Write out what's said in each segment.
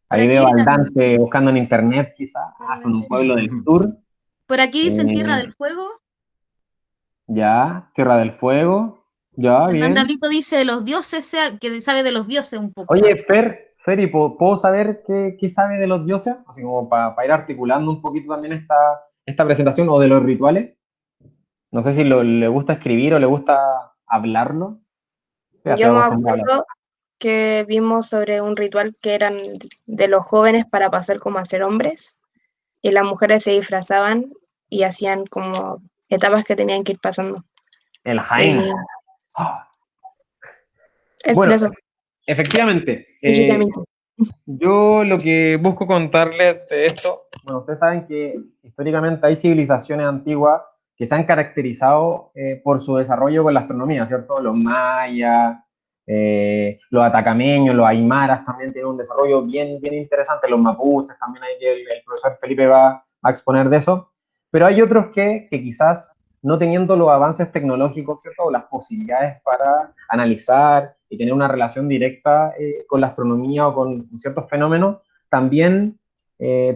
Por Ahí aquí veo al también. Dante buscando en internet, quizás. Ah, son un pueblo del sur. Por aquí dicen Tierra Eh, del Fuego. ya, Tierra del Fuego. Ya, Fernanda bien. Brito dice de los dioses, que sabe de los dioses un poco Oye, más. Fer, ¿puedo saber qué sabe de los dioses? Así como para ir articulando un poquito también esta presentación o de los rituales. No sé si le gusta escribir o le gusta hablarlo. Ya estoy Yo me acostumbrado a hablar. acuerdo que vimos sobre un ritual que eran de los jóvenes para pasar como a ser hombres y las mujeres se disfrazaban y hacían como etapas que tenían que ir pasando. El Y Jaén. Ah, es de bueno, eso, efectivamente. básicamente. Yo lo que busco contarles de esto, bueno, ustedes saben que históricamente hay civilizaciones antiguas que se han caracterizado por su desarrollo con la astronomía, ¿cierto? Los mayas, los atacameños, los aymaras también tienen un desarrollo bien interesante, los mapuches también hay que el profesor Felipe va a exponer de eso, pero hay otros que quizás no teniendo los avances tecnológicos, ¿cierto? O las posibilidades para analizar y tener una relación directa con la astronomía o con ciertos fenómenos, también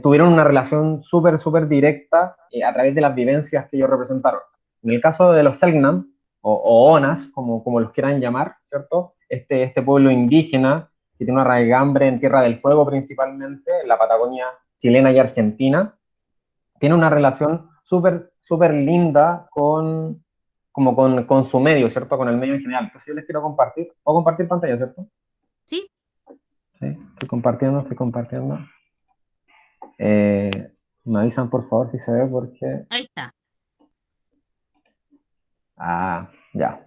tuvieron una relación súper directa a través de las vivencias que ellos representaron. En el caso de los Selknam, o Onas, como los quieran llamar, ¿cierto? Este pueblo indígena que tiene una raigambre en Tierra del Fuego principalmente, en la Patagonia chilena y argentina, tiene una relación súper linda con su medio, ¿cierto? Con el medio en general. Entonces yo les quiero compartir, o compartir pantalla, ¿cierto? ¿Sí? Sí, estoy compartiendo. Eh, Me avisan por favor si se ve porque... Ahí está. Ah, ya.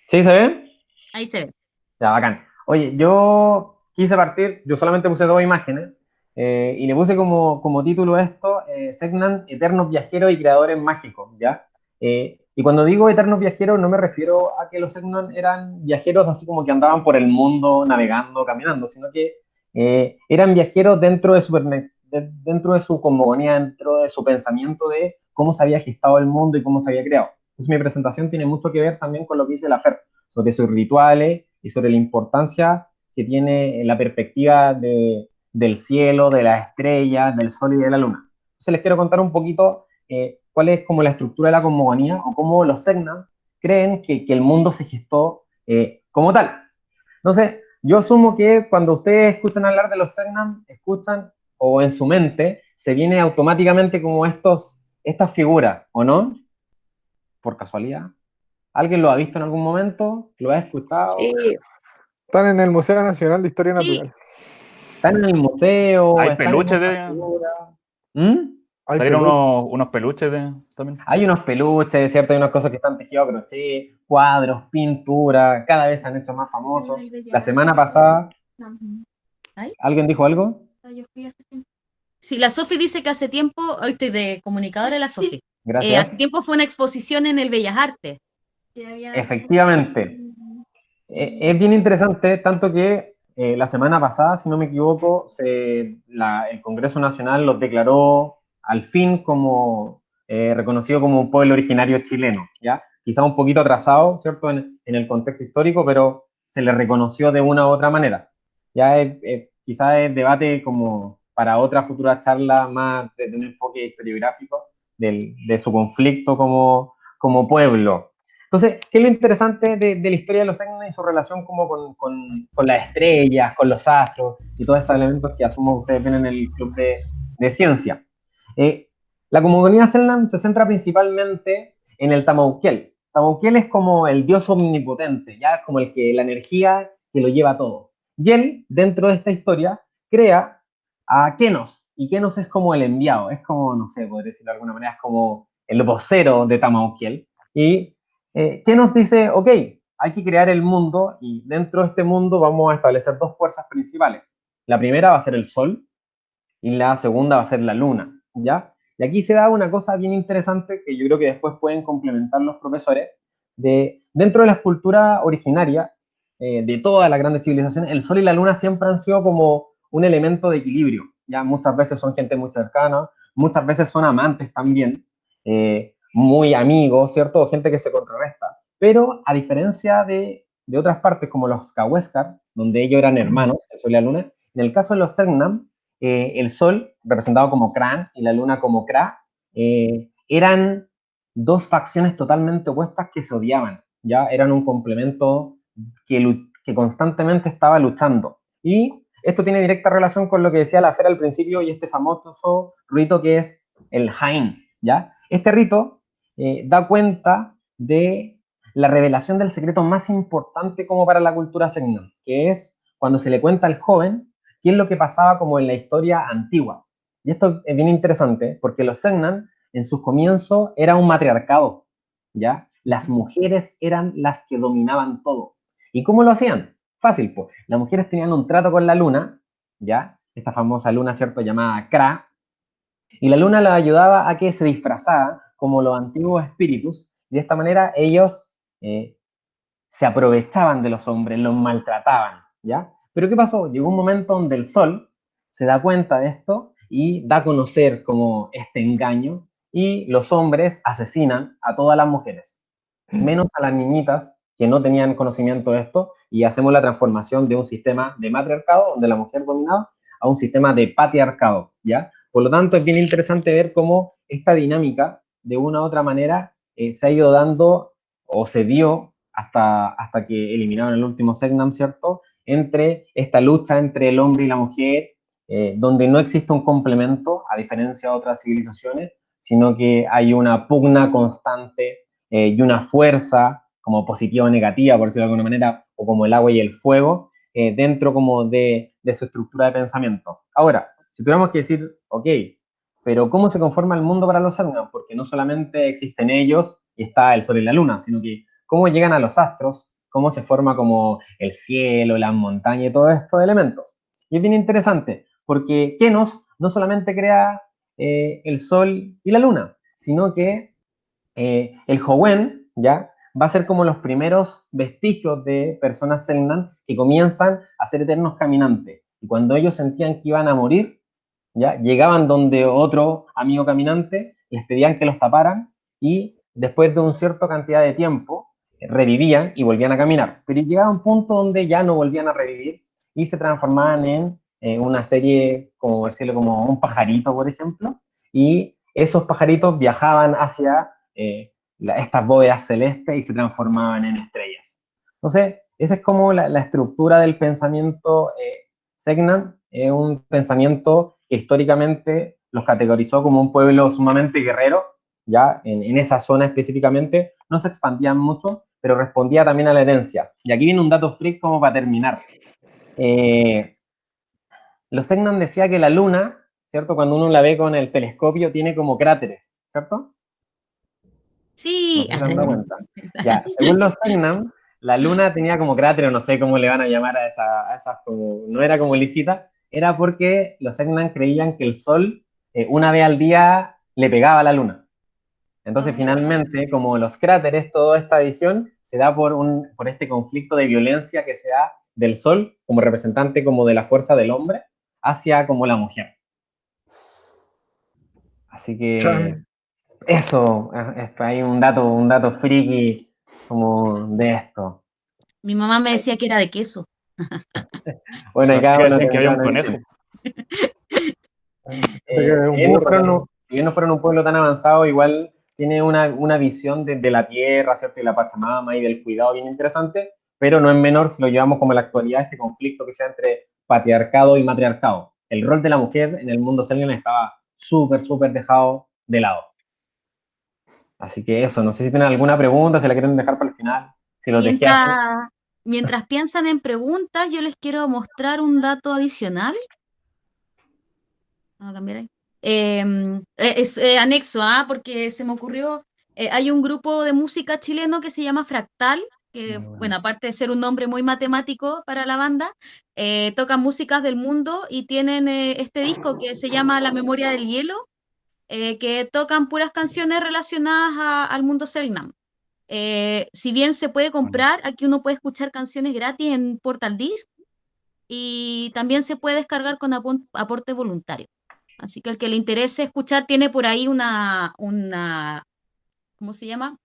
¿Sí se ve? Ahí se ve. Ya, bacán. Oye, yo quise partir, yo solamente puse dos imágenes y le puse como título esto, Segnan, Eternos Viajeros y Creadores Mágicos, ¿ya? Y cuando digo eternos viajeros no me refiero a que los Segnan eran viajeros así como que andaban por el mundo navegando, caminando, sino que eran viajeros dentro de su cosmogonía, dentro de su pensamiento de cómo se había gestado el mundo y cómo se había creado. Entonces mi presentación tiene mucho que ver también con lo que dice la Fer sobre sus rituales y sobre la importancia que tiene la perspectiva del cielo, de las estrellas, del sol y de la luna. Entonces les quiero contar un poquito cuál es como la estructura de la cosmogonía o cómo los Segna creen que el mundo se gestó como tal. Entonces, yo asumo que cuando ustedes escuchan hablar de los Segna, escuchan o en su mente se viene automáticamente como estas figuras, ¿o no? Por casualidad. ¿Alguien lo ha visto en algún momento? ¿Lo ha escuchado? Sí, Están en el Museo Nacional de Historia Sí, Natural. ¿Están en el museo? Hay ¿Están en peluches otra de. figura? ¿Mm? Hay Salieron peluches. unos peluches de también. Hay unos peluches, ¿cierto? Hay unas cosas que están tejidos a crochet, cuadros, pintura, cada vez se han hecho más famosos. La semana pasada, ¿Ahí? ¿alguien dijo algo? Sí, la Sofi dice que hace tiempo, hoy estoy de comunicadora la Sofi, hace Gracias. tiempo fue una exposición en el Bellas Artes. Efectivamente. Es bien interesante, tanto que la semana pasada, si no me equivoco, el Congreso Nacional los declaró al fin como reconocido como un pueblo originario chileno, ¿ya? Quizá un poquito atrasado, ¿cierto? En el contexto histórico, pero se le reconoció de una u otra manera. Ya quizá es debate como para otra futura charla más de un enfoque historiográfico de su conflicto como pueblo. Entonces, ¿qué es lo interesante de la historia de los Segna y su relación como con las estrellas, con los astros y todos estos elementos que asumo que ustedes ven en el club de ciencia? Eh, la cosmogonía Selknam se centra principalmente en el Tamauquiel. Tamauquiel es como el dios omnipotente, ya es como la energía que lo lleva todo. Y él, dentro de esta historia, crea a Kenos, y Kenos es como el enviado, es como, no sé, podría decirlo de alguna manera, es como el vocero de Tamauquiel. Y ¿qué nos dice? Ok, hay que crear el mundo y dentro de este mundo vamos a establecer dos fuerzas principales. La primera va a ser el Sol y la segunda va a ser la Luna, ¿ya? Y aquí se da una cosa bien interesante que yo creo que después pueden complementar los profesores. Dentro de la escultura originaria de todas las grandes civilizaciones, el Sol y la Luna siempre han sido como un elemento de equilibrio. Ya muchas veces son gente muy cercana, muchas veces son amantes también, muy amigos, ¿cierto? Gente que se contrarresta. Pero a diferencia de otras partes como los Cahuéscar, donde ellos eran hermanos, el Sol y la Luna, en el caso de los Selknam, el Sol, representado como Kran, y la Luna como Kra, eran dos facciones totalmente opuestas que se odiaban, ¿ya? Eran un complemento que constantemente estaba luchando. Y esto tiene directa relación con lo que decía la Fera al principio y este famoso rito que es el Hain, ¿ya? Este rito da cuenta de la revelación del secreto más importante como para la cultura Selknam, que es cuando se le cuenta al joven qué es lo que pasaba como en la historia antigua. Y esto es bien interesante porque los Selknam en sus comienzos era un matriarcado, ¿ya? Las mujeres eran las que dominaban todo. ¿Y cómo lo hacían? Fácil, pues. Las mujeres tenían un trato con la luna, ¿ya? Esta famosa luna, ¿cierto? Llamada Kra, y la luna la ayudaba a que se disfrazara como los antiguos espíritus, y de esta manera ellos se aprovechaban de los hombres, los maltrataban, ¿ya? Pero ¿qué pasó? Llegó un momento donde el sol se da cuenta de esto y da a conocer como este engaño, y los hombres asesinan a todas las mujeres, menos a las niñitas que no tenían conocimiento de esto, y hacemos la transformación de un sistema de matriarcado, donde la mujer dominaba, a un sistema de patriarcado, ¿ya? Por lo tanto, es bien interesante ver cómo esta dinámica, de una u otra manera, se ha ido dando o se dio hasta que eliminaron el último Selknam, ¿cierto? Entre esta lucha entre el hombre y la mujer, donde no existe un complemento, a diferencia de otras civilizaciones, sino que hay una pugna constante y una fuerza como positiva o negativa, por decirlo de alguna manera, o como el agua y el fuego, dentro como de su estructura de pensamiento. Ahora, si tuviéramos que decir, ok, pero ¿cómo se conforma el mundo para los Selknam? Porque no solamente existen ellos y está el sol y la luna, sino que cómo llegan a los astros, cómo se forma como el cielo, las montañas y todos estos elementos. Y es bien interesante, porque Kenos no solamente crea el sol y la luna, sino que el Jowen, ¿ya? Va a ser como los primeros vestigios de personas Selknam que comienzan a ser eternos caminantes. Y cuando ellos sentían que iban a morir, ¿ya? Llegaban donde otro amigo caminante, les pedían que los taparan y después de una cierta cantidad de tiempo revivían y volvían a caminar. Pero llegaba un punto donde ya no volvían a revivir y se transformaban en una serie, como decirlo, como un pajarito, por ejemplo, y esos pajaritos viajaban hacia estas bóvedas celestes y se transformaban en estrellas. Entonces, esa es como la estructura del pensamiento Selknam, es un pensamiento que históricamente los categorizó como un pueblo sumamente guerrero, ya en esa zona específicamente, no se expandían mucho, pero respondía también a la herencia. Y aquí viene un dato freak como para terminar. Los Selknam decía que la luna, ¿cierto? Cuando uno la ve con el telescopio, tiene como cráteres, ¿cierto? No Sí. sé si se han dado cuenta. Ya, según los Selknam, la luna tenía como cráter, o no sé cómo le van a llamar a esas como, no era como lisita, era porque los Selknam creían que el sol una vez al día le pegaba a la luna. Entonces, finalmente, como los cráteres, toda esta visión se da por este conflicto de violencia que se da del sol como representante como de la fuerza del hombre hacia como la mujer. Así que Chan. eso, hay un dato friki como de esto. Mi mamá me decía que era de queso. Bueno, y cada Acá uno decían que había tendrá un una conejo. visión. Sé que es Si un bien no burro. fueron, si bien no fueron un pueblo tan avanzado, igual tiene una visión de la tierra, ¿cierto? Y la Pachamama y del cuidado bien interesante, pero no es menor si lo llevamos como en la actualidad, este conflicto que sea entre patriarcado y matriarcado. El rol de la mujer en el mundo Selknam estaba súper dejado de lado. Así que eso, no sé si tienen alguna pregunta, si la quieren dejar para el final, si los dejé así. Mientras piensan en preguntas, yo les quiero mostrar un dato adicional. Vamos a cambiar ahí. Es anexo, porque se me ocurrió, hay un grupo de música chileno que se llama Fractal, que, bueno, aparte de ser un nombre muy matemático para la banda, tocan músicas del mundo y tienen este disco que se llama La Memoria del Hielo, que tocan puras canciones relacionadas al mundo Selknam. Si bien se puede comprar, aquí uno puede escuchar canciones gratis en Portal Disc y también se puede descargar con aporte voluntario. Así que el que le interese escuchar tiene por ahí ¿cómo se llama?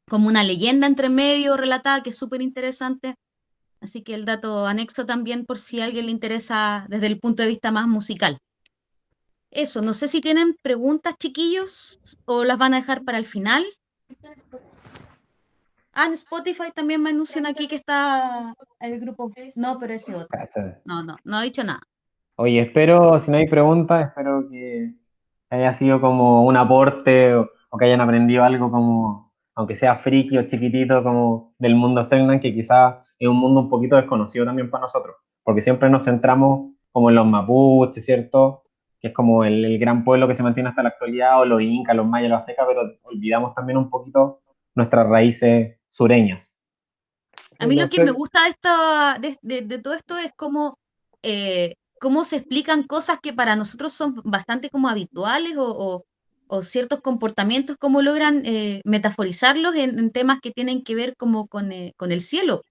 Como una leyenda entre medio relatada que es súper interesante. Así que el dato anexo también por si a alguien le interesa desde el punto de vista más musical. Eso, no sé si tienen preguntas, chiquillos, o las van a dejar para el final. En Spotify también me anuncian aquí que está el grupo. No, pero ese otro. Cacha. No ha dicho nada. Oye, espero, si no hay preguntas, espero que haya sido como un aporte o que hayan aprendido algo como, aunque sea friki o chiquitito, como del mundo Selknam, que quizás es un mundo un poquito desconocido también para nosotros, porque siempre nos centramos como en los mapuches, ¿cierto? Que es como el gran pueblo que se mantiene hasta la actualidad, o los incas, los mayas, los aztecas, pero olvidamos también un poquito nuestras raíces sureñas. A mí lo Los que me sel- gusta de todo esto es cómo se explican cosas que para nosotros son bastante como habituales o ciertos comportamientos, cómo logran metaforizarlos en temas que tienen que ver como con el cielo,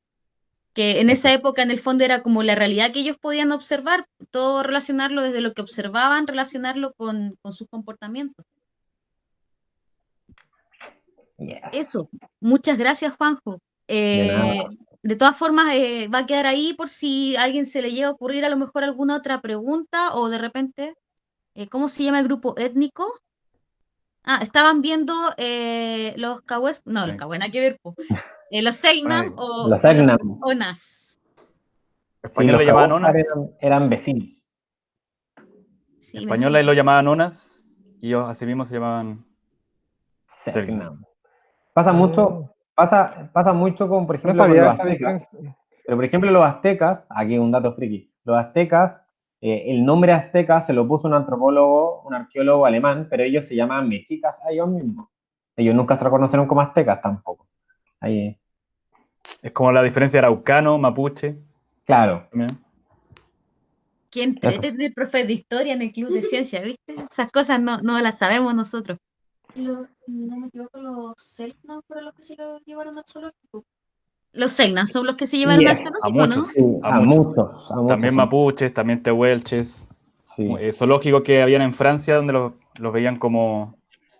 que en esa época en el fondo era como la realidad que ellos podían observar, todo relacionarlo desde lo que observaban, relacionarlo con sus comportamientos. Yes. Eso, muchas gracias, Juanjo. De nada. De todas formas, va a quedar ahí por si a alguien se le llega a ocurrir a lo mejor alguna otra pregunta o de repente, ¿cómo se llama el grupo étnico? Estaban viendo los Cahués, no, los Cahués, nada que ver, po. Los Selknam Los o los Selknam, Onas. sí, Español los le llamaban Cahuéstar onas, eran vecinos. Sí, me española fijé. lo llamaban onas, y ellos así mismo se llamaban Selknam. Selknam. Pasa Mm, mucho, pasa mucho con, por no ejemplo, con sabía los esa aztecas, diferencia. pero por ejemplo los aztecas, aquí un dato friki, los aztecas, el nombre azteca se lo puso un antropólogo, un arqueólogo alemán, pero ellos se llamaban mexicas a ellos mismos. Ellos nunca se reconocieron como aztecas tampoco. Ahí, Es como la diferencia de araucano, mapuche. claro, También. Qué eso. entrete de profe de historia en el club de ciencia, ¿viste? Esas cosas no las sabemos nosotros. Si no me equivoco, los Selknam fueron los que se lo llevaron al zoológico. Los Selknam son los que se llevaron al Yes, A zoológico, ¿no? sí, muchos, a a muchos. muchos, a muchos También son. mapuches, también tehuelches, Sí. zoológicos que habían en Francia donde los veían como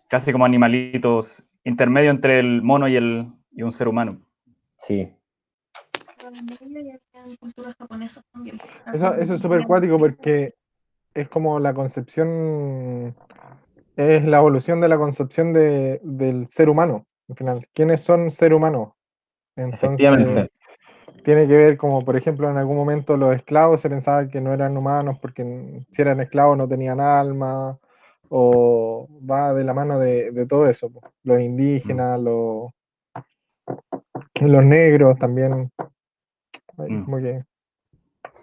casi como animalitos intermedio entre el mono y un ser humano. Sí. Culturas japonesas también. Eso es súper cuático porque es como la concepción, es la evolución de la concepción del ser humano, al final. ¿Quiénes son ser humanos? Entonces, Efectivamente. tiene que ver como, por ejemplo, en algún momento los esclavos se pensaba que no eran humanos porque si eran esclavos no tenían alma, o va de la mano de todo eso, po. Los indígenas, los negros también, Mm. como que Era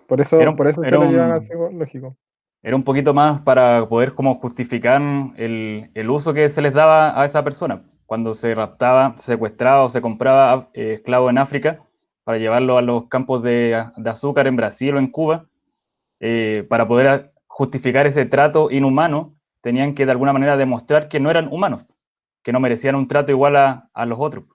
por un, eso se era lo llevan al un, psicológico. era un poquito más para poder como justificar el uso que se les daba a esa persona cuando se raptaba, se secuestraba o se compraba esclavos en África para llevarlo a los campos de azúcar en Brasil o en Cuba. Para poder justificar ese trato inhumano, tenían que de alguna manera demostrar que no eran humanos, que no merecían un trato igual a los otros.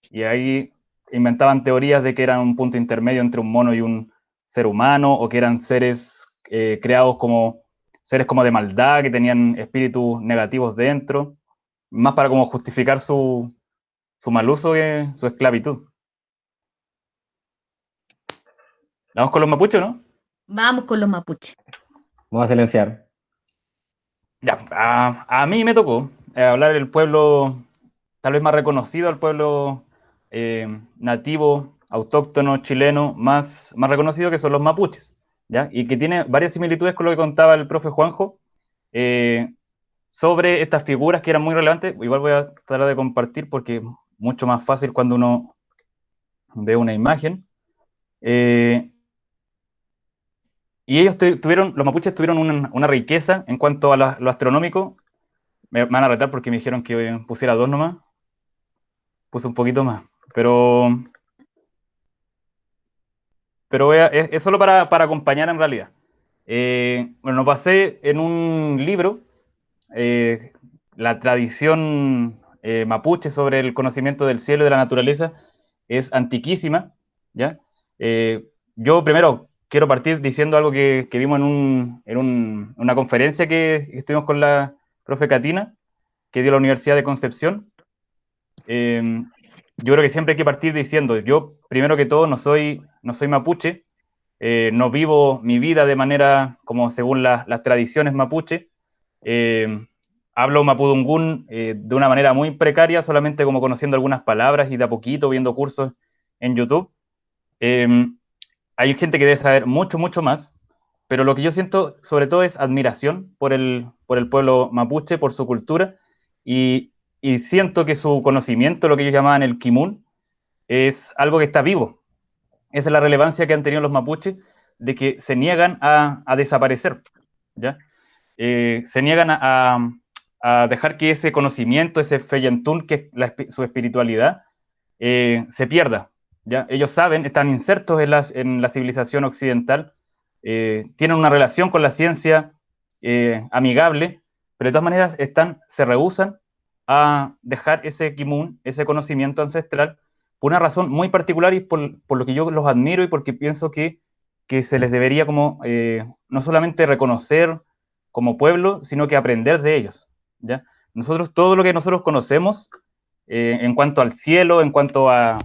Y ahí inventaban teorías de que eran un punto intermedio entre un mono y un ser humano, o que eran seres creados como seres como de maldad, que tenían espíritus negativos dentro, más para como justificar su mal uso que su esclavitud. Vamos con los mapuches, ¿no? Vamos con los mapuches. Vamos a silenciar. Ya, a mí me tocó hablar del pueblo tal vez más reconocido, el pueblo nativo, autóctono, chileno, más reconocido, que son los mapuches, ¿ya? Y que tiene varias similitudes con lo que contaba el profe Juanjo eh, sobre estas figuras que eran muy relevantes. Igual voy a tratar de compartir porque es mucho más fácil cuando uno ve una imagen. Eh, y ellos los mapuches tuvieron una riqueza en cuanto a lo astronómico. Me van a retar porque me dijeron que pusiera dos nomás. Puse un poquito más. Pero es solo para acompañar en realidad. Bueno, lo pasé en un libro, eh, la tradición mapuche sobre el conocimiento del cielo y de la naturaleza es antiquísima, ¿ya? Yo primero quiero partir diciendo algo que vimos una conferencia que estuvimos con la profe Catina, que dio la Universidad de Concepción. Eh, yo creo que siempre hay que partir diciendo, yo primero que todo no soy mapuche, no vivo mi vida de manera como según las tradiciones mapuche, hablo mapudungún de una manera muy precaria, solamente como conociendo algunas palabras y de a poquito viendo cursos en YouTube. Eh, Hay gente que debe saber mucho, mucho más, pero lo que yo siento sobre todo es admiración por el pueblo mapuche, por su cultura, y, y siento que su conocimiento, lo que ellos llamaban el kimun, es algo que está vivo. Esa es la relevancia que han tenido los mapuches, de que se niegan a desaparecer, ¿ya? Se niegan a dejar que ese conocimiento, ese feyentún, que es su espiritualidad, se pierda, ¿ya? Ellos saben, están insertos en la civilización occidental, tienen una relación con la ciencia amigable, pero de todas maneras se rehúsan a dejar ese kimun, ese conocimiento ancestral, por una razón muy particular y por lo que yo los admiro y porque pienso que se les debería como no solamente reconocer como pueblo, sino que aprender de ellos, ¿ya? Nosotros, todo lo que nosotros conocemos en cuanto al cielo, en cuanto a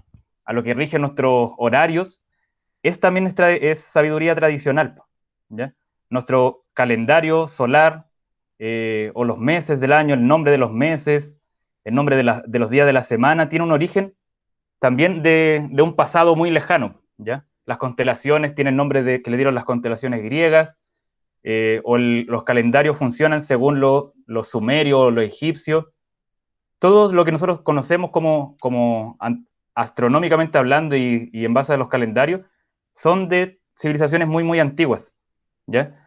lo que rige nuestros horarios, también es sabiduría tradicional, ¿ya? Nuestro calendario solar, o los meses del año, el nombre de los meses, el nombre de los días de la semana, tiene un origen también de un pasado muy lejano, ¿ya? Las constelaciones tienen nombre que le dieron las constelaciones griegas, los calendarios funcionan según los sumerios o los egipcios. Todo lo que nosotros conocemos como astronómicamente hablando y en base a los calendarios son de civilizaciones muy, muy antiguas, ¿ya?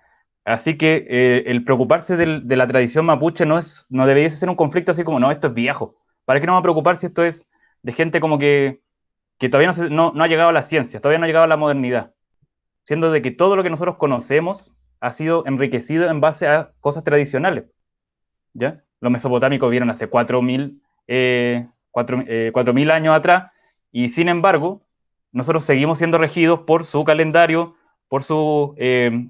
Así que el preocuparse de la tradición mapuche no debería ser un conflicto así como, no, esto es viejo. ¿Para qué no va a preocupar si esto es de gente como que todavía no ha llegado a la ciencia, todavía no ha llegado a la modernidad? Siendo de que todo lo que nosotros conocemos ha sido enriquecido en base a cosas tradicionales, ¿ya? Los mesopotámicos vieron hace 4.000 años atrás, y sin embargo, nosotros seguimos siendo regidos por su calendario, por su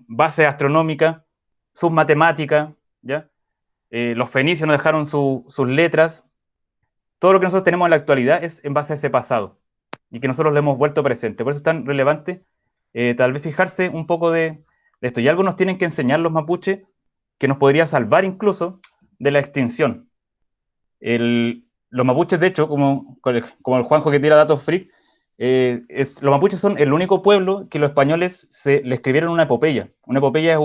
base astronómica, sus matemáticas, ¿ya? Los fenicios nos dejaron sus letras. Todo lo que nosotros tenemos en la actualidad es en base a ese pasado, y que nosotros lo hemos vuelto presente. Por eso es tan relevante tal vez fijarse un poco de esto. Y algo nos tienen que enseñar los mapuches que nos podría salvar incluso de la extinción. Los mapuches, de hecho, como el Juanjo que tira datos freak, los mapuches son el único pueblo que los españoles le escribieron una epopeya. Una epopeya es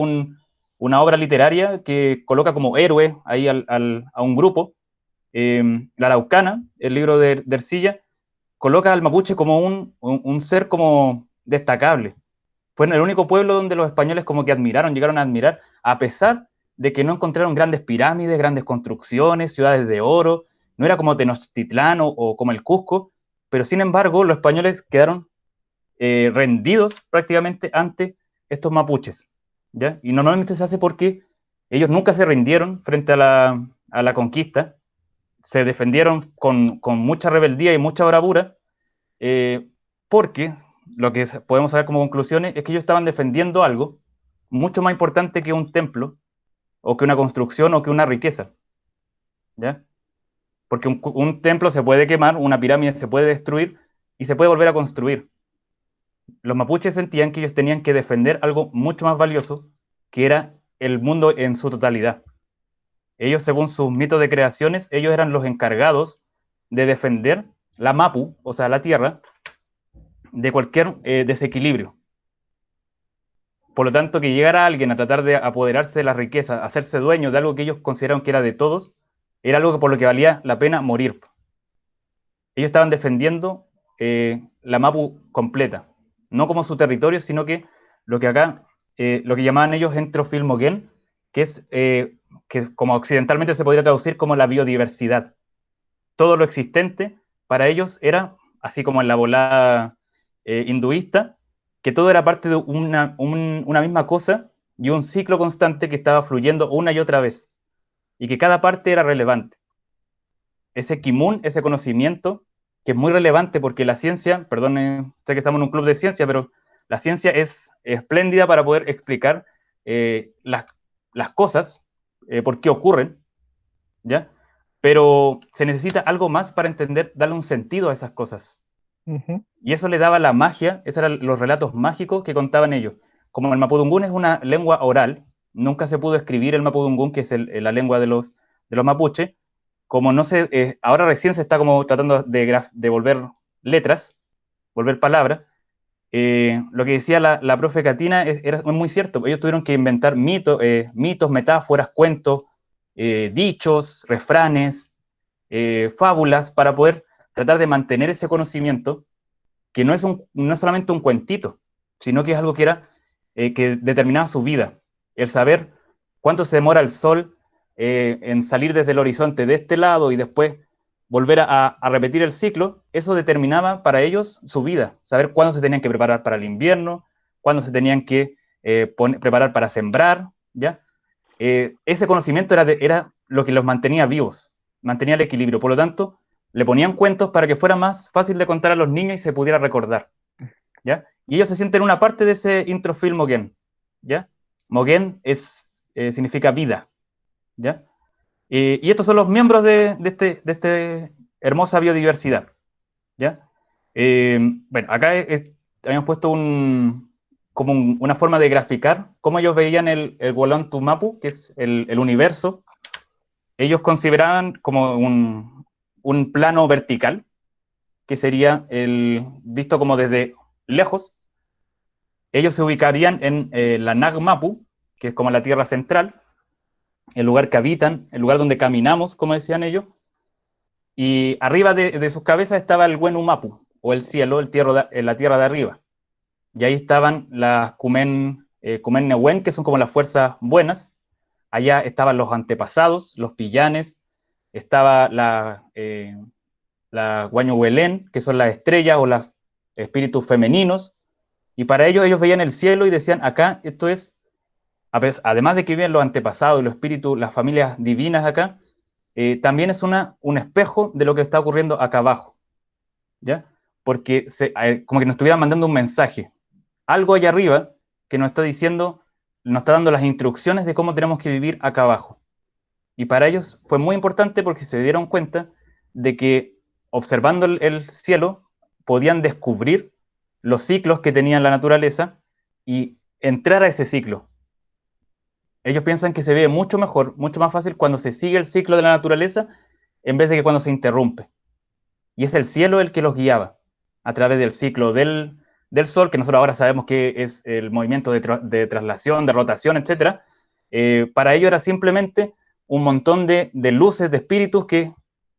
una obra literaria que coloca como héroe ahí a un grupo. La Araucana, el libro de Ercilla, coloca al mapuche como un ser como destacable. Fue el único pueblo donde los españoles como que llegaron a admirar, a pesar de que no encontraron grandes pirámides, grandes construcciones, ciudades de oro, no era como Tenochtitlán o como el Cusco, pero sin embargo los españoles quedaron rendidos prácticamente ante estos mapuches, ¿ya? Y normalmente se hace porque ellos nunca se rindieron frente a la conquista, se defendieron con mucha rebeldía y mucha bravura, porque lo que podemos saber como conclusiones es que ellos estaban defendiendo algo mucho más importante que un templo, o que una construcción, o que una riqueza, ¿ya? Porque un templo se puede quemar, una pirámide se puede destruir y se puede volver a construir. Los mapuches sentían que ellos tenían que defender algo mucho más valioso, que era el mundo en su totalidad. Ellos, según sus mitos de creaciones, ellos eran los encargados de defender la Mapu, o sea, la tierra, de cualquier desequilibrio. Por lo tanto, que llegara alguien a tratar de apoderarse de la riqueza, hacerse dueño de algo que ellos consideraron que era de todos, era algo por lo que valía la pena morir. Ellos estaban defendiendo la Mapu completa, no como su territorio, sino que lo que llamaban ellos Entrofilmogen, que es que como occidentalmente se podría traducir como la biodiversidad. Todo lo existente para ellos era, así como en la volada hinduista, que todo era parte de una misma cosa y un ciclo constante que estaba fluyendo una y otra vez, y que cada parte era relevante. Ese kimun, ese conocimiento, que es muy relevante porque la ciencia, perdón, sé que estamos en un club de ciencia, pero la ciencia es espléndida para poder explicar las cosas, por qué ocurren, ¿ya? pero se necesita algo más para entender, darle un sentido a esas cosas. Y eso le daba la magia, esos eran los relatos mágicos que contaban ellos. Como el mapudungún es una lengua oral, nunca se pudo escribir el mapudungún, que es la lengua de los mapuches, como no se, ahora recién se está como tratando de volver letras, volver palabras. Lo que decía la profe Catina era muy cierto. Ellos tuvieron que inventar mitos, metáforas, cuentos, dichos, refranes, fábulas, para poder tratar de mantener ese conocimiento, que no es solamente un cuentito, sino que es algo que determinaba su vida. El saber cuánto se demora el sol en salir desde el horizonte de este lado y después volver a repetir el ciclo, eso determinaba para ellos su vida, saber cuándo se tenían que preparar para el invierno, cuándo se tenían que preparar para sembrar, ¿ya? Ese conocimiento era lo que los mantenía vivos, mantenía el equilibrio. Por lo tanto, le ponían cuentos para que fuera más fácil de contar a los niños y se pudiera recordar, ¿ya? Y ellos se sienten una parte de ese introfil Moguén, ¿ya? Moguén significa vida, ¿ya? Y estos son los miembros de esta hermosa biodiversidad, ¿ya? Bueno, acá habíamos puesto una forma de graficar cómo ellos veían el Wolón Tumapu, que es el universo. Ellos consideraban como un plano vertical, que sería visto como desde lejos. Ellos se ubicarían en la Nagmapu, que es como la tierra central, el lugar que habitan, el lugar donde caminamos, como decían ellos, y arriba de sus cabezas estaba el Wenumapu, o el cielo, la tierra de arriba. Y ahí estaban las Kumen Newen, que son como las fuerzas buenas. Allá estaban los antepasados, los pillanes, estaba la Guañuhuelén, que son las estrellas o los espíritus femeninos, y para ellos veían el cielo y decían, acá esto es, además de que viven los antepasados y los espíritus, las familias divinas acá, también es un espejo de lo que está ocurriendo acá abajo, ¿ya? Porque como que nos estuvieran mandando un mensaje, algo allá arriba que nos está diciendo, nos está dando las instrucciones de cómo tenemos que vivir acá abajo. Y para ellos fue muy importante porque se dieron cuenta de que observando el cielo podían descubrir los ciclos que tenía la naturaleza y entrar a ese ciclo. Ellos piensan que se ve mucho mejor, mucho más fácil cuando se sigue el ciclo de la naturaleza en vez de que cuando se interrumpe. Y es el cielo el que los guiaba a través del ciclo del Sol, que nosotros ahora sabemos que es el movimiento de traslación, de rotación, etc. Para ellos era simplemente un montón de luces, de espíritus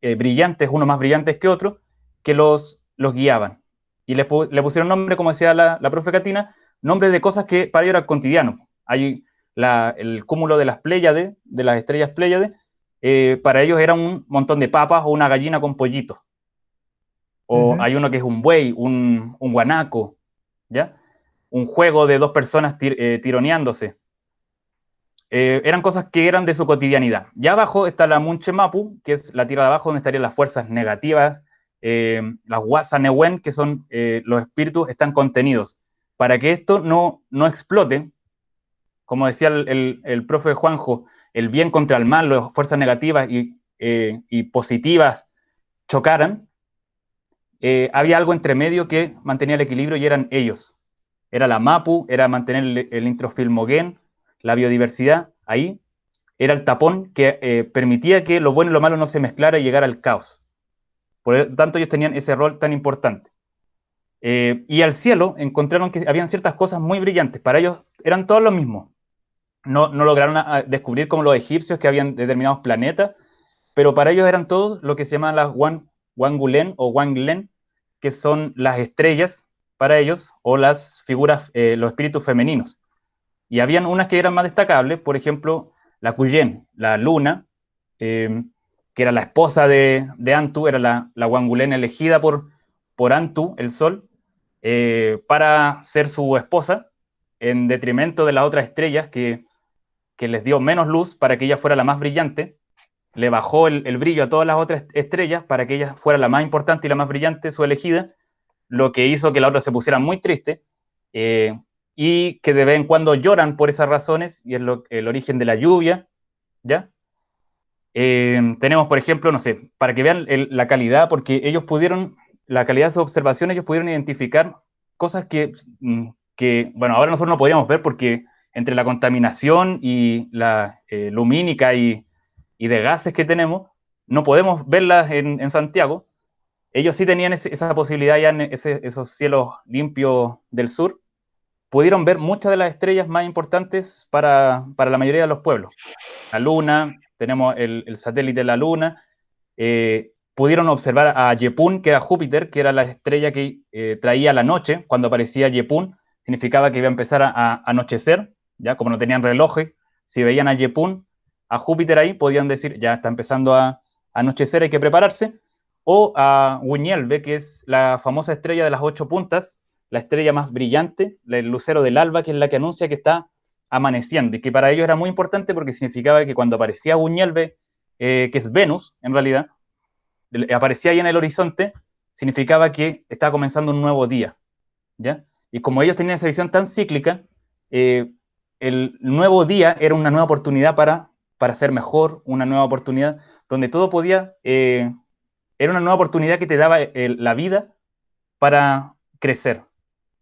brillantes, unos más brillantes que otros, que los guiaban. Y le pusieron nombre, como decía la profe Catina, nombres de cosas que para ellos eran cotidianos. Hay el cúmulo de las Pléyades, de las estrellas Pléyades, para ellos era un montón de papas o una gallina con pollitos. O hay uno que es un buey, un guanaco, ¿ya? Un juego de dos personas tironeándose. Eran cosas que eran de su cotidianidad. Ya abajo está la Munche Mapu, que es la tierra de abajo donde estarían las fuerzas negativas, las Wasa Newen, que son los espíritus, están contenidos. Para que esto no explote, como decía el profe Juanjo, el bien contra el mal, las fuerzas negativas y positivas chocaran, había algo entre medio que mantenía el equilibrio y eran ellos. Era la Mapu, era mantener el introfil Moguén, la biodiversidad, ahí. Era el tapón que permitía que lo bueno y lo malo no se mezclara y llegara al caos. Por lo tanto, ellos tenían ese rol tan importante. Y al cielo encontraron que habían ciertas cosas muy brillantes. Para ellos eran todos lo mismo. No lograron descubrir como los egipcios que habían determinados planetas, pero para ellos eran todos lo que se llaman las Wangulen o Wanglen, que son las estrellas para ellos, o las figuras, los espíritus femeninos. Y habían unas que eran más destacables, por ejemplo, la Cuyen, la luna, que era la esposa de Antu, era la Wangulen elegida por Antu, el sol, para ser su esposa, en detrimento de las otras estrellas que les dio menos luz para que ella fuera la más brillante. Le bajó el brillo a todas las otras estrellas para que ella fuera la más importante y la más brillante, su elegida, lo que hizo que la otra se pusiera muy triste, y que de vez en cuando lloran por esas razones, y es el origen de la lluvia, ¿ya? Tenemos, por ejemplo, no sé, para que vean la calidad, porque la calidad de sus observaciones, ellos pudieron identificar cosas que, bueno, ahora nosotros no podríamos ver porque entre la contaminación y la lumínica y de gases que tenemos, no podemos verlas en Santiago. Ellos sí tenían esa posibilidad ya en esos cielos limpios del sur. Pudieron ver muchas de las estrellas más importantes para la mayoría de los pueblos. La Luna, tenemos el satélite de la Luna, pudieron observar a Yepun, que era Júpiter, que era la estrella que traía la noche. Cuando aparecía Yepun, significaba que iba a empezar a anochecer, ya como no tenían relojes, si veían a Yepun, a Júpiter ahí, podían decir, ya está empezando a anochecer, hay que prepararse. O a Wuñelve, que es la famosa estrella de las 8 puntas, la estrella más brillante, el lucero del alba, que es la que anuncia que está amaneciendo, y que para ellos era muy importante porque significaba que cuando aparecía Wuñelve, que es Venus, en realidad, aparecía ahí en el horizonte, significaba que estaba comenzando un nuevo día, ¿ya? Y como ellos tenían esa visión tan cíclica, el nuevo día era una nueva oportunidad para ser mejor, una nueva oportunidad donde todo podía, era una nueva oportunidad que te daba la vida para crecer,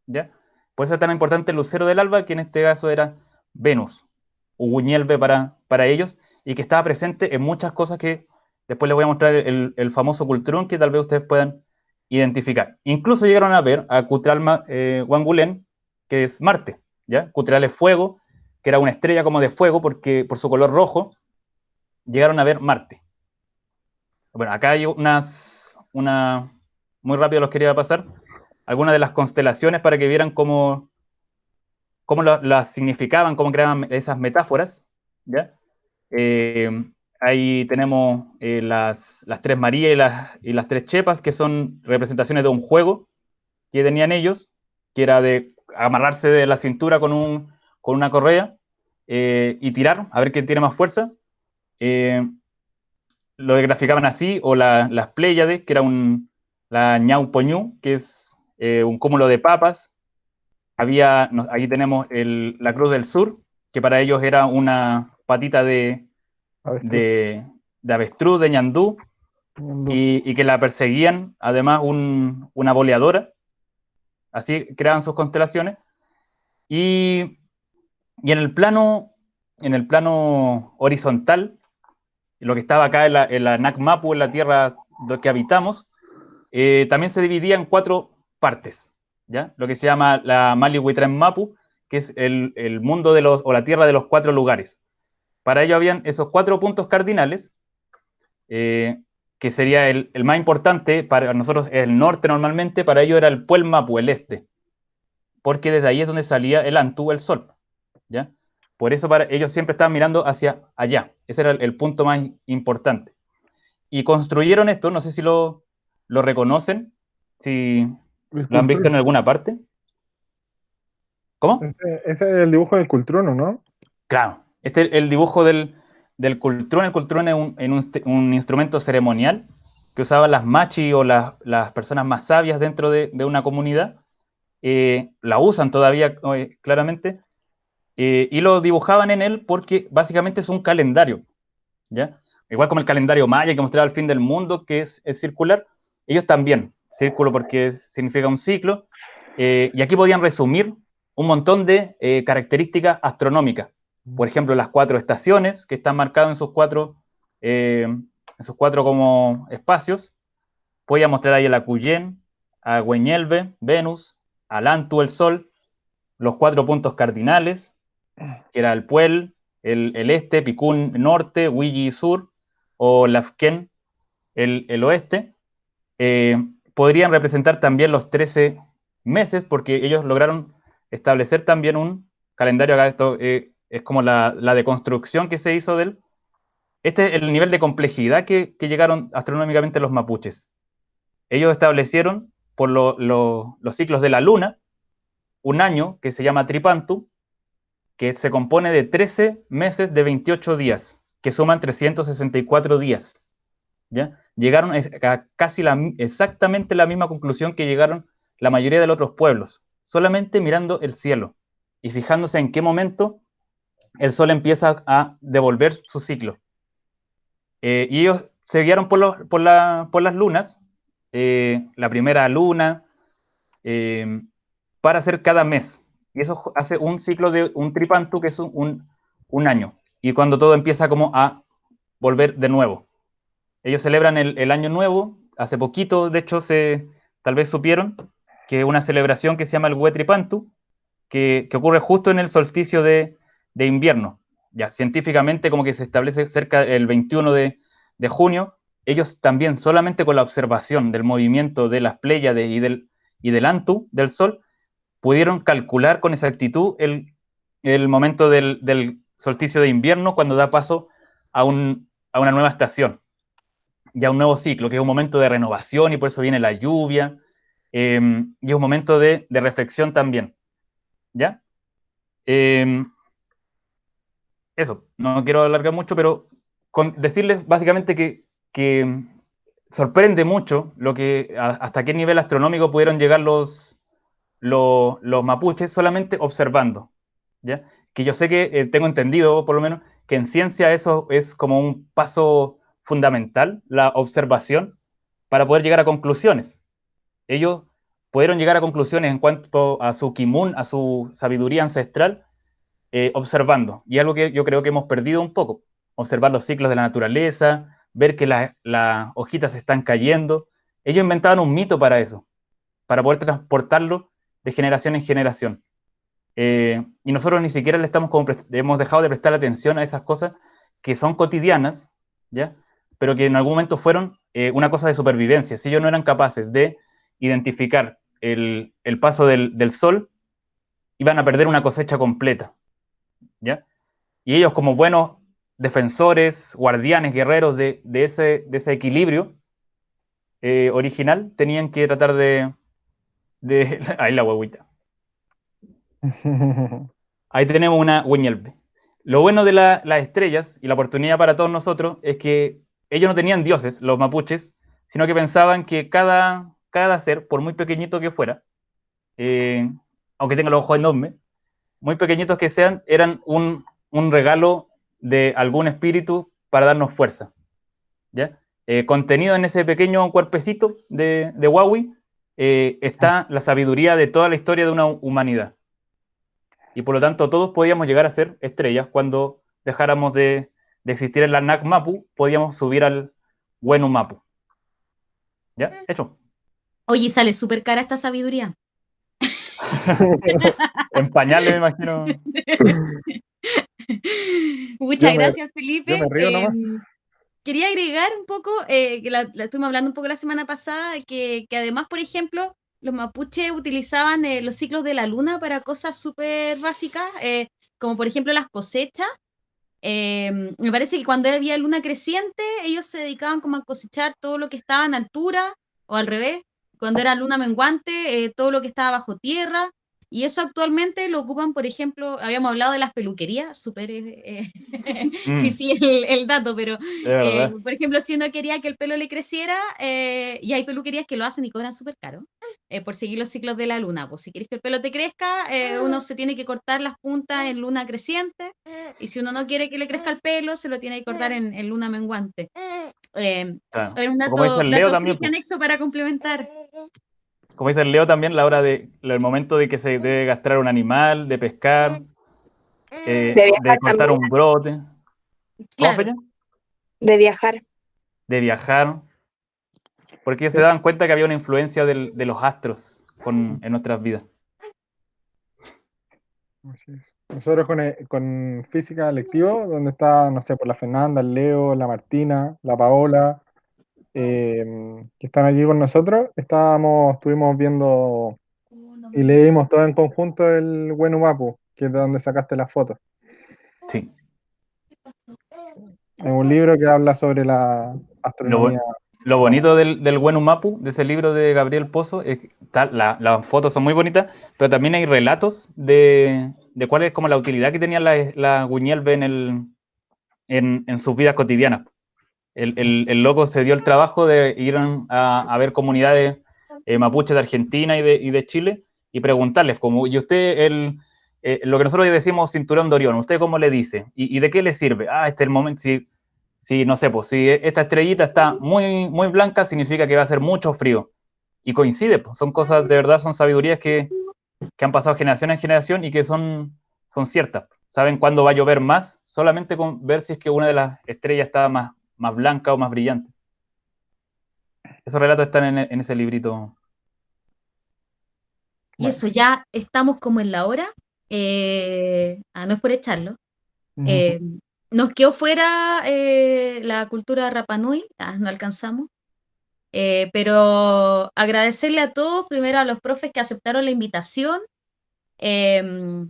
¿ya? Por eso es tan importante el lucero del alba, que en este caso era Venus, Uguñelve para ellos, y que estaba presente en muchas cosas que después les voy a mostrar el famoso Cultrún, que tal vez ustedes puedan identificar. Incluso llegaron a ver a Cutral Wangulen, que es Marte, ¿ya? Cutral es fuego, que era una estrella como de fuego porque por su color rojo, llegaron a ver Marte. Bueno, acá hay muy rápido los quería pasar, algunas de las constelaciones para que vieran cómo las significaban, cómo creaban esas metáforas, ¿ya? Ahí tenemos las tres Marías y las tres Chepas, que son representaciones de un juego que tenían ellos, que era de amarrarse de la cintura con una correa y tirar, a ver quién tiene más fuerza. Lo graficaban así, o las Pléyades, que era la Ñaupoñú, que es un cúmulo de papas. Ahí tenemos la Cruz del Sur, que para ellos era una patita de avestruz, de ñandú, y que la perseguían, además, una boleadora. Así creaban sus constelaciones. Y en el plano horizontal, lo que estaba acá en la Nakmapu, en la tierra que habitamos, también se dividía en 4 partes, ¿ya? Lo que se llama la Malihuitren Mapu, que es el mundo o la tierra de los 4 lugares. Para ello habían esos 4 puntos cardinales, que sería el más importante, para nosotros el norte normalmente, para ello era el Puel Mapu, el este, porque desde ahí es donde salía el Antú, el sol, ¿ya? Por eso para ellos siempre estaban mirando hacia allá, ese era el punto más importante. Y construyeron esto, no sé si lo reconocen, si lo han visto en alguna parte. ¿Cómo? Ese es el dibujo del Cultruno, ¿no? Claro, este es el dibujo del Cultrún. El Cultrún es un instrumento ceremonial que usaban las machi o las personas más sabias dentro de una comunidad. La usan todavía claramente, y lo dibujaban en él porque básicamente es un calendario, ¿ya? Igual como el calendario maya que mostraba el fin del mundo, que es circular, ellos también, círculo porque significa un ciclo, y aquí podían resumir un montón de características astronómicas. Por ejemplo, las 4 estaciones que están marcadas en sus 4 como espacios. Voy a mostrar ahí a la Cuyén, a Güeñelve, Venus, al Antu, el Sol, los 4 puntos cardinales, que era el Puel, el este, Picún norte, Huilli sur, o Lafken el oeste. Podrían representar también los 13 meses, porque ellos lograron establecer también un calendario. Acá esto es como la deconstrucción que se hizo de él. Este es el nivel de complejidad que llegaron astronómicamente los mapuches. Ellos establecieron por los ciclos de la luna un año que se llama Tripantu, que se compone de 13 meses de 28 días, que suman 364 días. ¿Ya? Llegaron a casi exactamente la misma conclusión que llegaron la mayoría de los otros pueblos, solamente mirando el cielo y fijándose en qué momento el sol empieza a devolver su ciclo. Y ellos se guiaron por las lunas, la primera luna, para hacer cada mes. Y eso hace un ciclo de un tripantu, que es un año. Y cuando todo empieza como a volver de nuevo. Ellos celebran el año nuevo. Hace poquito, de hecho, tal vez supieron que una celebración que se llama el Huetripantu, que ocurre justo en el solsticio de invierno. Ya científicamente como que se establece cerca del 21 de junio. Ellos también, solamente con la observación del movimiento de las Pléyades y del Antu, del Sol, pudieron calcular con exactitud el momento del solsticio de invierno, cuando da paso a una nueva estación, ya un nuevo ciclo, que es un momento de renovación, y por eso viene la lluvia, y es un momento de reflexión también, ¿ya? Eso, no quiero alargar mucho, pero decirles básicamente que sorprende mucho hasta qué nivel astronómico pudieron llegar los mapuches solamente observando, ¿ya? Que yo sé que tengo entendido, por lo menos, que en ciencia eso es como un paso fundamental, la observación, para poder llegar a conclusiones. Ellos pudieron llegar a conclusiones en cuanto a su kimun, a su sabiduría ancestral, observando. Y algo que yo creo que hemos perdido un poco: observar los ciclos de la naturaleza, ver que las hojitas se están cayendo. Ellos inventaban un mito para eso, para poder transportarlo de generación en generación. Y nosotros ni siquiera hemos dejado de prestar atención a esas cosas que son cotidianas, ¿ya? Pero que en algún momento fueron una cosa de supervivencia. Si ellos no eran capaces de identificar el paso del sol, iban a perder una cosecha completa, ¿ya? Y ellos, como buenos defensores, guardianes, guerreros de ese equilibrio original, tenían que tratar de ahí la huevita. Ahí tenemos una Hueñelpe. Lo bueno de las estrellas y la oportunidad para todos nosotros es que ellos no tenían dioses, los mapuches, sino que pensaban que cada ser, por muy pequeñito que fuera, aunque tenga los ojos enormes, muy pequeñitos que sean, eran un regalo de algún espíritu para darnos fuerza, ¿ya? Contenido en ese pequeño cuerpecito de Huawei está la sabiduría de toda la historia de una humanidad. Y por lo tanto todos podíamos llegar a ser estrellas. Cuando dejáramos de existir en la NAC Mapu, podíamos subir al Wenu Mapu. ¿Ya? Hecho. Oye, sale súper cara esta sabiduría. En pañales, me imagino. Muchas gracias, Felipe. Yo me río nomás. Quería agregar un poco, que la estuvimos hablando un poco la semana pasada, que además, por ejemplo, los mapuches utilizaban los ciclos de la luna para cosas súper básicas, como por ejemplo las cosechas. Me parece que cuando había luna creciente, ellos se dedicaban como a cosechar todo lo que estaba en altura, o al revés, cuando era luna menguante, todo lo que estaba bajo tierra. Y eso actualmente lo ocupan, por ejemplo, habíamos hablado de las peluquerías, súper fifí el dato, pero por ejemplo, si uno quería que el pelo le creciera, y hay peluquerías que lo hacen y cobran súper caro, por seguir los ciclos de la luna. Pues si quieres que el pelo te crezca, uno se tiene que cortar las puntas en luna creciente, y si uno no quiere que le crezca el pelo, se lo tiene que cortar en luna menguante. Un dato anexo para complementar. Como dice el Leo también, el momento de que se debe castrar un animal, de pescar, de cortar también un brote. Claro. ¿Cómo, de viajar. De viajar. Porque se daban cuenta que había una influencia de los astros en nuestras vidas. Así es. Nosotros con física lectivo, donde está, no sé, por la Fernanda, el Leo, la Martina, la Paola, que están allí con nosotros, estuvimos viendo y leímos todo en conjunto el Wenu Mapu, que es de donde sacaste las fotos. Sí. Es un libro que habla sobre la astronomía. Lo bonito del Wenu Mapu, de ese libro de Gabriel Pozo, es que las fotos son muy bonitas, pero también hay relatos de cuál es como la utilidad que tenían la Huiñelbe en sus vidas cotidianas. El loco se dio el trabajo de ir a ver comunidades mapuches de Argentina y de Chile, y preguntarles, y usted, lo que nosotros decimos cinturón de Orión, ¿usted cómo le dice? ¿Y de qué le sirve? Este es el momento, si, no sé, pues si esta estrellita está muy, muy blanca, significa que va a ser mucho frío. Y coincide, pues, son cosas de verdad, son sabidurías que han pasado generación en generación y que son ciertas. Saben cuándo va a llover más, solamente con ver si es que una de las estrellas está más blanca o más brillante. Esos relatos están en ese librito. Y eso, ya estamos como en la hora. No es por echarlo. Eh, Nos quedó fuera la cultura Rapa Nui, no alcanzamos. Pero agradecerle a todos, primero a los profes que aceptaron la invitación. Eh,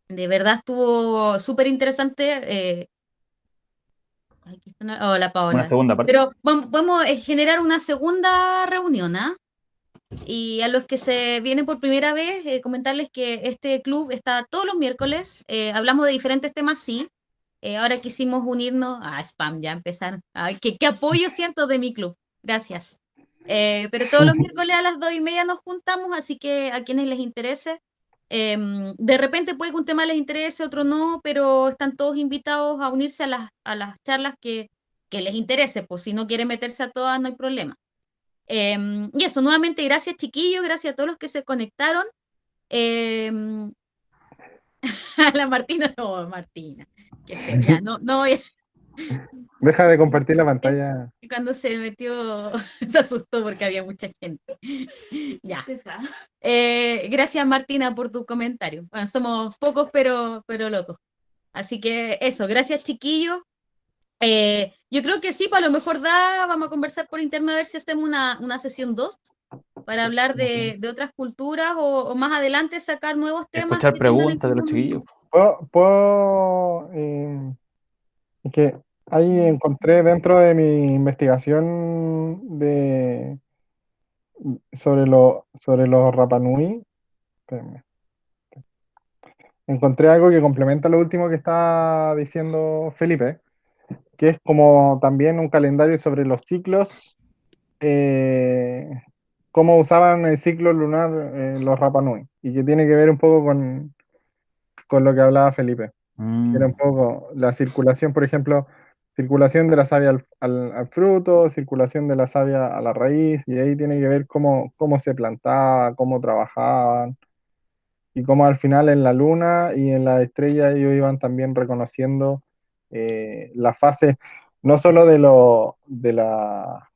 de verdad estuvo súper interesante. Aquí está hola Una Paola. segunda parte. Pero podemos generar una segunda reunión, ¿ah? Y a los que se vienen por primera vez, comentarles que este club está todos los miércoles. Hablamos de diferentes temas, sí. Ahora quisimos unirnos. Spam, ya empezaron. Ay, qué apoyo siento de mi club. Gracias. Pero todos los miércoles a las 2:30 nos juntamos, así que a quienes les interese. De repente puede que un tema les interese, otro no, pero están todos invitados a unirse a las charlas que les interese. Pues si no quieren meterse a todas, no hay problema. Y eso, nuevamente, gracias chiquillos, gracias a todos los que se conectaron. A la Martina, no, Martina, qué feo, ya, no voy Deja de compartir la pantalla. cuando se metió, se asustó porque había mucha gente. Ya. Gracias Martina por tu comentario. Bueno, somos pocos pero locos. Así que eso, gracias chiquillos. Yo creo que sí, para lo mejor vamos a conversar por interno a ver si hacemos una sesión 2 para hablar de otras culturas o más adelante sacar nuevos temas Escuchar que tengan en preguntas de los común. chiquillos. Es que ahí encontré dentro de mi investigación sobre los Rapa Nui, espérenme, encontré algo que complementa lo último que está diciendo Felipe, que es como también un calendario sobre los ciclos, eh, cómo usaban el ciclo lunar los Rapa Nui, y que tiene que ver un poco con lo que hablaba Felipe. Era un poco la circulación, por ejemplo, circulación de la savia al fruto, circulación de la savia a la raíz, y ahí tiene que ver cómo se plantaba, cómo trabajaban, y cómo al final en la luna y en la estrella ellos iban también reconociendo la fase, no solo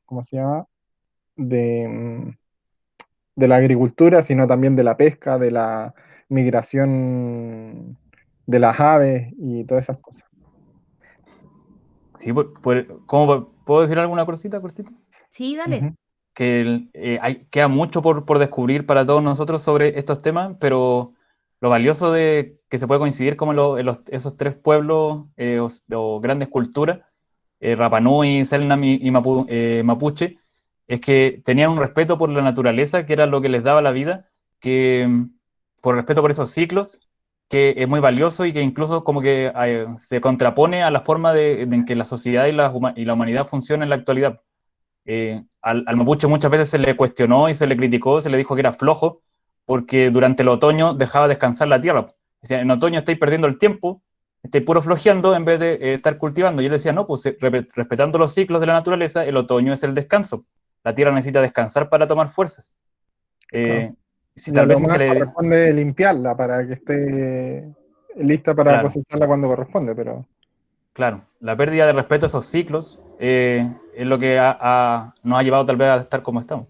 ¿cómo se llama? De, de la agricultura, sino también de la pesca, de la migración de las aves y todas esas cosas. Sí, ¿cómo puedo decir alguna cosita cortita? Sí, dale. Que queda mucho por descubrir para todos nosotros sobre estos temas, pero lo valioso de que se puede coincidir como esos tres pueblos o grandes culturas, Rapa Nui, Selknam y Mapuche, es que tenían un respeto por la naturaleza, que era lo que les daba la vida, por respeto por esos ciclos, que es muy valioso y que incluso como que se contrapone a la forma en que la sociedad y la humanidad funciona en la actualidad. Al mapuche muchas veces se le cuestionó y se le criticó, se le dijo que era flojo, porque durante el otoño dejaba descansar la tierra. Decía, en otoño estáis perdiendo el tiempo, estáis puro flojeando en vez de estar cultivando. Y él decía, no, pues respetando los ciclos de la naturaleza, el otoño es el descanso. La tierra necesita descansar para tomar fuerzas. Claro. Si Y a tal lo vez si se más le... corresponde limpiarla para que esté lista para Claro, cosecharla cuando corresponde, pero claro. La pérdida de respeto a esos ciclos es lo que nos ha llevado tal vez a estar como estamos.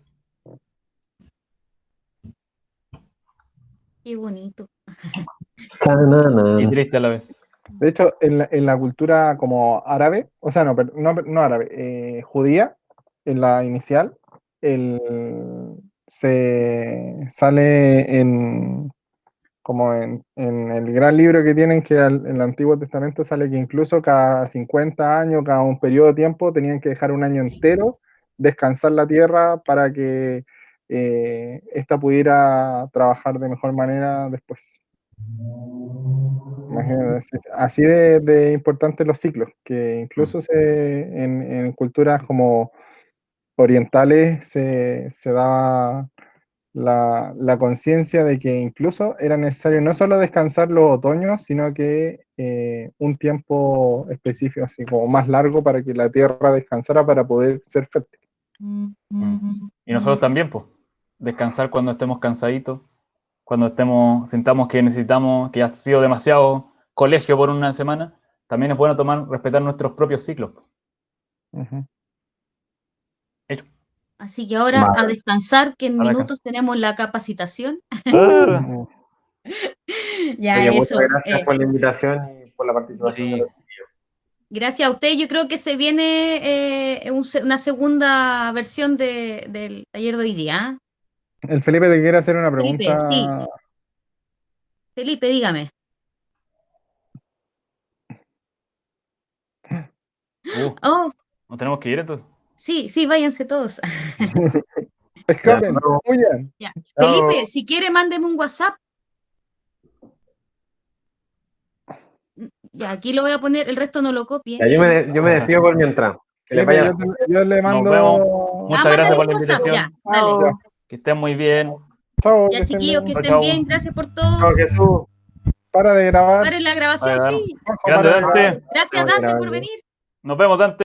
Qué bonito. Y triste a la vez. de hecho en la cultura como árabe, o sea, no árabe, judía, en la inicial, el, se sale como en el gran libro que tienen, que en el Antiguo Testamento sale que incluso cada 50 años, cada un periodo de tiempo, tenían que dejar un año entero descansar la tierra para que ésta pudiera trabajar de mejor manera después. Imagínate, así de importantes los ciclos, que incluso en culturas como orientales se daba la conciencia de que incluso era necesario no solo descansar los otoños, sino que un tiempo específico, así como más largo, para que la tierra descansara para poder ser fértil. Y nosotros también, pues, descansar cuando estemos cansaditos, cuando sintamos que necesitamos, que ha sido demasiado colegio por una semana, también es bueno respetar nuestros propios ciclos. Hecho. Así que ahora a descansar, que en minutos tenemos la capacitación. Ya, Oye, eso. muchas gracias por la invitación y por la participación. Sí. Gracias a usted. Yo creo que se viene una segunda versión del taller de hoy día. El Felipe te quiere hacer una Felipe, pregunta. sí. Felipe, dígame. Oh, ¿Nos tenemos que ir entonces? sí, váyanse todos. Escapen, Ya, huyan. Ya. Chao. Felipe, si quiere, mándeme un WhatsApp. Ya, aquí lo voy a poner, el resto no lo copie. Ya, yo me despido por mientras. Que les Felipe, vaya. yo le mando. Nos vemos. Muchas gracias por la mándale un WhatsApp, invitación. ya, dale. Ya. Que estén muy bien. Chao, Ya, que estén chiquillos, bien. que Chao, estén chao. bien. Gracias por todo. Chao, Jesús. Para de grabar. Paren la grabación, Vale, sí. Juanjo, Grande para de grabar. Dante. Gracias, Dante, por venir. Nos vemos, Dante.